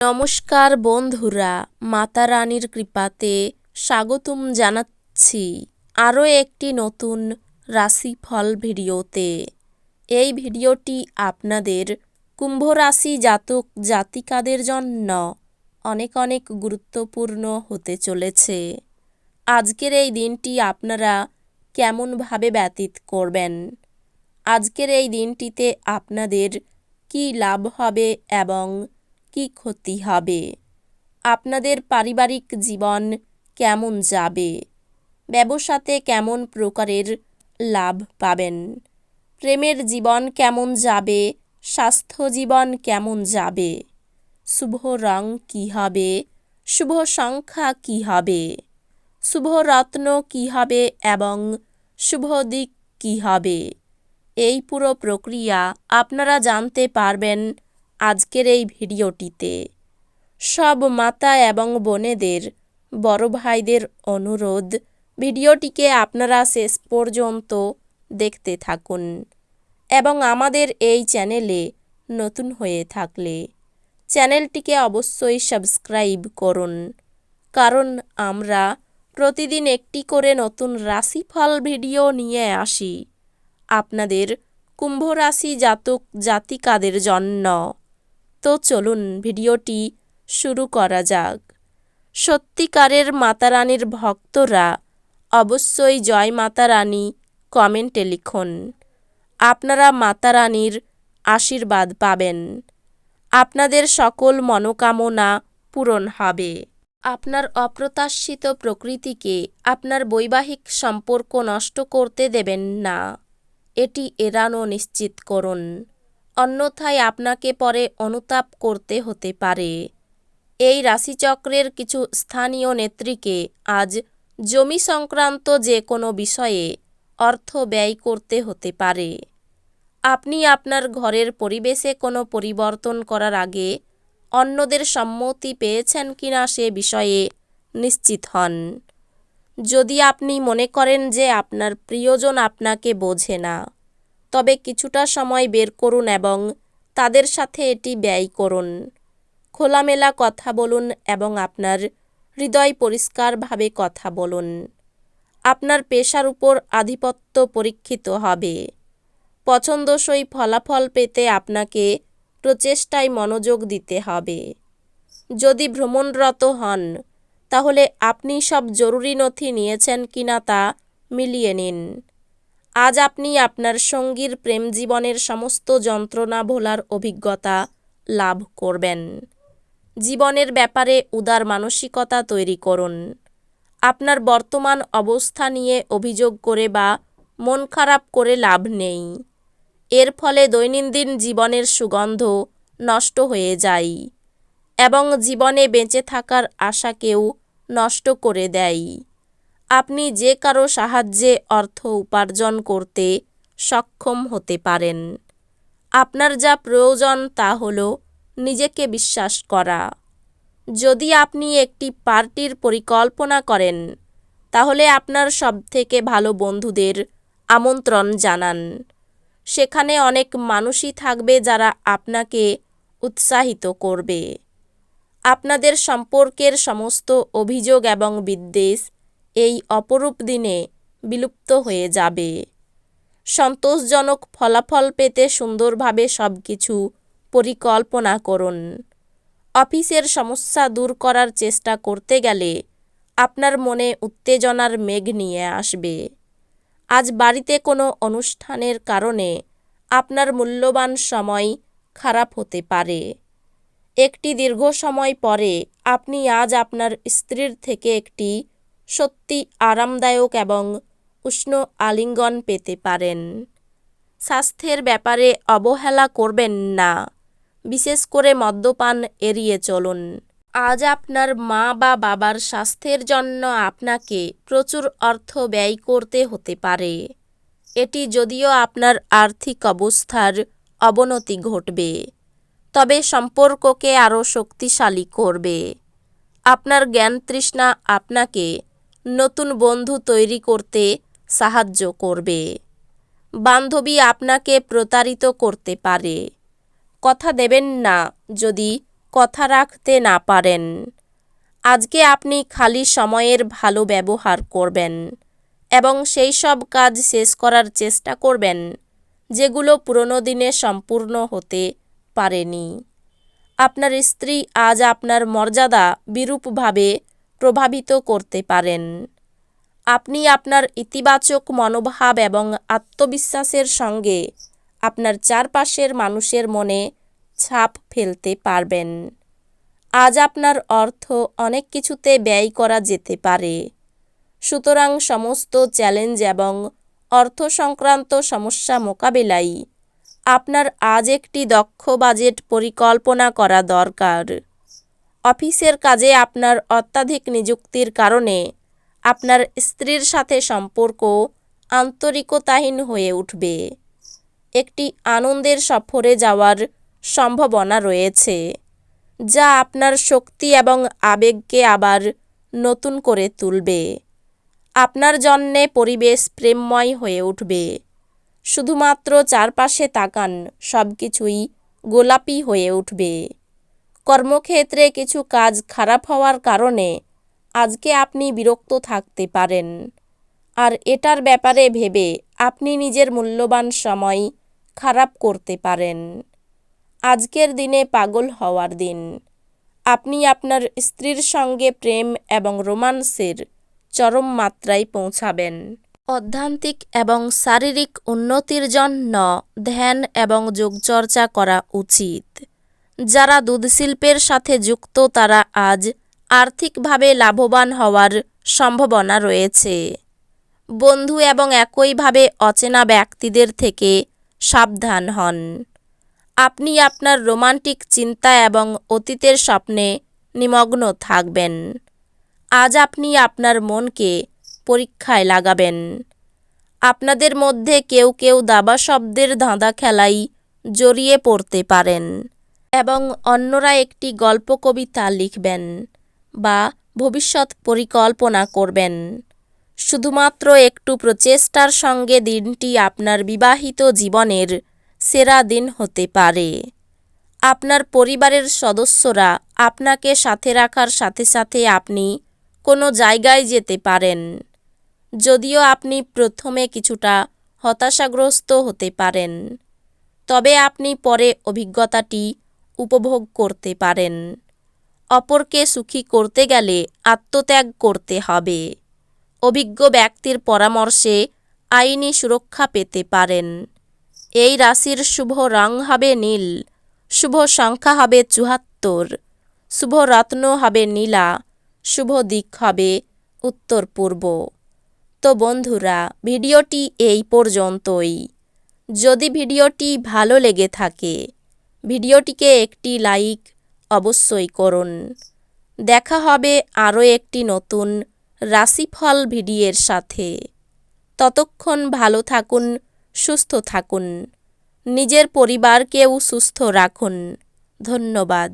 নমস্কার বন্ধুরা, মাতা রানীর কৃপাতে স্বাগতম জানাচ্ছি আরও একটি নতুন রাশিফল ভিডিওতে। এই ভিডিওটি আপনাদের কুম্ভ রাশি জাতক জাতিকাদের জন্য অনেক অনেক গুরুত্বপূর্ণ হতে চলেছে। আজকের এই দিনটি আপনারা কেমনভাবে ব্যতীত করবেন, আজকের এই দিনটিতে আপনাদের কী লাভ হবে এবং কি ক্ষতি হবে, আপনাদের পারিবারিক জীবন কেমন যাবে, ব্যবসাতে কেমন প্রকারের লাভ পাবেন, প্রেমের জীবন কেমন যাবে, স্বাস্থ্য জীবন কেমন যাবে, শুভ রং কী হবে, শুভ সংখ্যা কী হবে, শুভ রত্ন কী হবে এবং শুভ দিক কী হবে, এই পুরো প্রক্রিয়া আপনারা জানতে পারবেন আজকের এই ভিডিওটিতে। সব মাতা এবং বোনেদের, বড় ভাইদের অনুরোধ, ভিডিওটিকে আপনারা শেষ পর্যন্ত দেখতে থাকুন এবং আমাদের এই চ্যানেলে নতুন হয়ে থাকলে চ্যানেলটিকে অবশ্যই সাবস্ক্রাইব করুন, কারণ আমরা প্রতিদিন একটি করে নতুন রাশিফল ভিডিও নিয়ে আসি আপনাদের কুম্ভ রাশি জাতক জাতিকাদের জন্য। তো চলুন ভিডিওটি শুরু করা যাক। সত্যিকারের মাতারানীর ভক্তরা অবশ্যই জয় মাতা রানী কমেন্টে লিখুন। আপনারা মাতারানীর আশীর্বাদ পাবেন, আপনাদের সকল মনোকামনা পূরণ হবে। আপনার অপ্রত্যাশিত প্রকৃতিকে আপনার বৈবাহিক সম্পর্ক নষ্ট করতে দেবেন না, এটি এড়ানো নিশ্চিত করুন, অন্যথায় আপনাকে পরে অনুতাপ করতে হতে পারে। এই রাশিচক্রের কিছু স্থানীয় নেত্রীকে আজ জমি সংক্রান্ত যে কোনো বিষয়ে অর্থ ব্যয় করতে হতে পারে। আপনি আপনার ঘরের পরিবেশে কোনো পরিবর্তন করার আগে অন্যদের সম্মতি পেয়েছেন কিনা সে বিষয়ে নিশ্চিত হন। যদি আপনি মনে করেন যে আপনার প্রিয়জন আপনাকে বোঝে না, তবে কিছুটা সময় বের করুন এবং তাদের সাথে এটি ব্যয় করুন। খোলামেলা কথা বলুন এবং আপনার হৃদয় পরিষ্কারভাবে কথা বলুন। আপনার পেশার উপর আধিপত্য পরীক্ষিত হবে। পছন্দসই ফলাফল পেতে আপনাকে প্রচেষ্টায় মনোযোগ দিতে হবে। যদি ভ্রমণরত হন, তাহলে আপনি সব জরুরি নথি নিয়েছেন কিনা তা মিলিয়ে নিন। আজ আপনি আপনার সঙ্গীর প্রেম জীবনের সমস্ত যন্ত্রণা ভোলার অভিজ্ঞতা লাভ করবেন। জীবনের ব্যাপারে উদার মানসিকতা তৈরি করুন। আপনার বর্তমান অবস্থা নিয়ে অভিযোগ করে বা মন খারাপ করে লাভ নেই। এর ফলে দৈনন্দিন জীবনের সুগন্ধ নষ্ট হয়ে যায় এবং জীবনে বেঁচে থাকার আশাকেও নষ্ট করে দেয়। আপনি যে কারো সাহায্যে অর্থ উপার্জন করতে সক্ষম হতে পারেন। আপনার যা প্রয়োজন তা হলো নিজেকে বিশ্বাস করা। যদি আপনি একটি পার্টির পরিকল্পনা করেন, তাহলে আপনার সবথেকে ভালো বন্ধুদের আমন্ত্রণ জানান। সেখানে অনেক মানুষই থাকবে যারা আপনাকে উৎসাহিত করবে। আপনাদের সম্পর্কের সমস্ত অভিযোগ এবং বিদ্বেষ এই অপরূপ দিনে বিলুপ্ত হয়ে যাবে। সন্তোষজনক ফলাফল পেতে সুন্দরভাবে সবকিছু পরিকল্পনা করুন। অফিসের সমস্যা দূর করার চেষ্টা করতে গেলে আপনার মনে উত্তেজনার মেঘ নিয়ে আসবে। আজ বাড়িতে কোনো অনুষ্ঠানের কারণে আপনার মূল্যবান সময় খারাপ হতে পারে। একটি দীর্ঘ সময় পরে আপনি আজ আপনার স্ত্রীর থেকে একটি সত্যি আরামদায়ক এবং উষ্ণ আলিঙ্গন পেতে পারেন। স্বাস্থ্যের ব্যাপারে অবহেলা করবেন না, বিশেষ করে মদ্যপান এড়িয়ে চলুন। আজ আপনার মা বা বাবার স্বাস্থ্যের জন্য আপনাকে প্রচুর অর্থ ব্যয় করতে হতে পারে। এটি যদিও আপনার আর্থিক অবস্থার অবনতি ঘটবে, তবে সম্পর্ককে আরও শক্তিশালী করবে। আপনার জ্ঞান তৃষ্ণা আপনাকে নতুন বন্ধু তৈরি করতে সাহায্য করবে। বান্ধবী আপনাকে প্রতারিত করতে পারে। কথা দেবেন না যদি কথা রাখতে না পারেন। আজকে আপনি খালি সময়ের ভালো ব্যবহার করবেন এবং সেই সব কাজ শেষ করার চেষ্টা করবেন যেগুলো পুরনো দিনে সম্পূর্ণ হতে পারেনি। আপনার স্ত্রী আজ আপনার মর্যাদা বিরূপভাবে প্রভাবিত করতে পারেন। আপনি আপনার ইতিবাচক মনোভাব এবং আত্মবিশ্বাসের সঙ্গে আপনার চারপাশের মানুষের মনে ছাপ ফেলতে পারবেন। আজ আপনার অর্থ অনেক কিছুতে ব্যয় করা যেতে পারে। সুতরাং সমস্ত চ্যালেঞ্জ এবং অর্থ সংক্রান্ত সমস্যা মোকাবিলায় আপনার আজ একটি দক্ষ বাজেট পরিকল্পনা করা দরকার। অফিসের কাজে আপনার অত্যাধিক নিযুক্তির কারণে আপনার স্ত্রীর সাথে সম্পর্ক আন্তরিকতাহীন হয়ে উঠবে। একটি আনন্দের সফরে যাওয়ার সম্ভাবনা রয়েছে, যা আপনার শক্তি এবং আবেগকে আবার নতুন করে তুলবে। আপনার জন্যে পরিবেশ প্রেমময় হয়ে উঠবে। শুধুমাত্র চারপাশে তাকান, সবকিছুই গোলাপি হয়ে উঠবে। কর্মক্ষেত্রে কিছু কাজ খারাপ হওয়ার কারণে আজকে আপনি বিরক্ত থাকতে পারেন, আর এটার ব্যাপারে ভেবে আপনি নিজের মূল্যবান সময় খারাপ করতে পারেন। আজকের দিনে পাগল হওয়ার দিন। আপনি আপনার স্ত্রীর সঙ্গে প্রেম এবং রোমান্সের চরম মাত্রায় পৌঁছাবেন। আধ্যাত্মিক এবং শারীরিক উন্নতির জন্য ধ্যান এবং যোগচর্চা করা উচিত। যারা দুধ শিল্পের সাথে যুক্ত তারা আজ আর্থিকভাবে লাভবান হওয়ার সম্ভাবনা রয়েছে। বন্ধু এবং একইভাবে অচেনা ব্যক্তিদের থেকে সাবধান হন। আপনি আপনার রোমান্টিক চিন্তা এবং অতীতের স্বপ্নে নিমগ্ন থাকবেন। আজ আপনি আপনার মনকে পরীক্ষায় লাগাবেন। আপনাদের মধ্যে কেউ কেউ দাবা শব্দের ধাঁধা খেলায় জড়িয়ে পড়তে পারেন এবং অন্যরা একটি গল্প কবিতা লিখবেন বা ভবিষ্যৎ পরিকল্পনা করবেন। শুধুমাত্র একটু প্রচেষ্টার সঙ্গে দিনটি আপনার বিবাহিত জীবনের সেরা দিন হতে পারে। আপনার পরিবারের সদস্যরা আপনাকে সাথে রাখার সাথে সাথে আপনি কোনো জায়গায় যেতে পারেন। যদিও আপনি প্রথমে কিছুটা হতাশাগ্রস্ত হতে পারেন, তবে আপনি পরে অভিজ্ঞতাটি উপভোগ করতে পারেন। অপরকে সুখী করতে গেলে আত্মত্যাগ করতে হবে। অভিজ্ঞ ব্যক্তির পরামর্শে আইনি সুরক্ষা পেতে পারেন। এই রাশির শুভ রং হবে নীল, শুভ সংখ্যা হবে ৭৪, শুভ রত্ন হবে নীলা, শুভ দিক হবে উত্তর পূর্ব। তো বন্ধুরা, ভিডিওটি এই পর্যন্তই। যদি ভিডিওটি ভালো লেগে থাকে ভিডিওটিকে একটি লাইক অবশ্যই করুন। দেখা হবে আরও একটি নতুন রাশিফল ভিডিওর সাথে। ততক্ষণ ভালো থাকুন, সুস্থ থাকুন, নিজের পরিবারকেও সুস্থ রাখুন। ধন্যবাদ।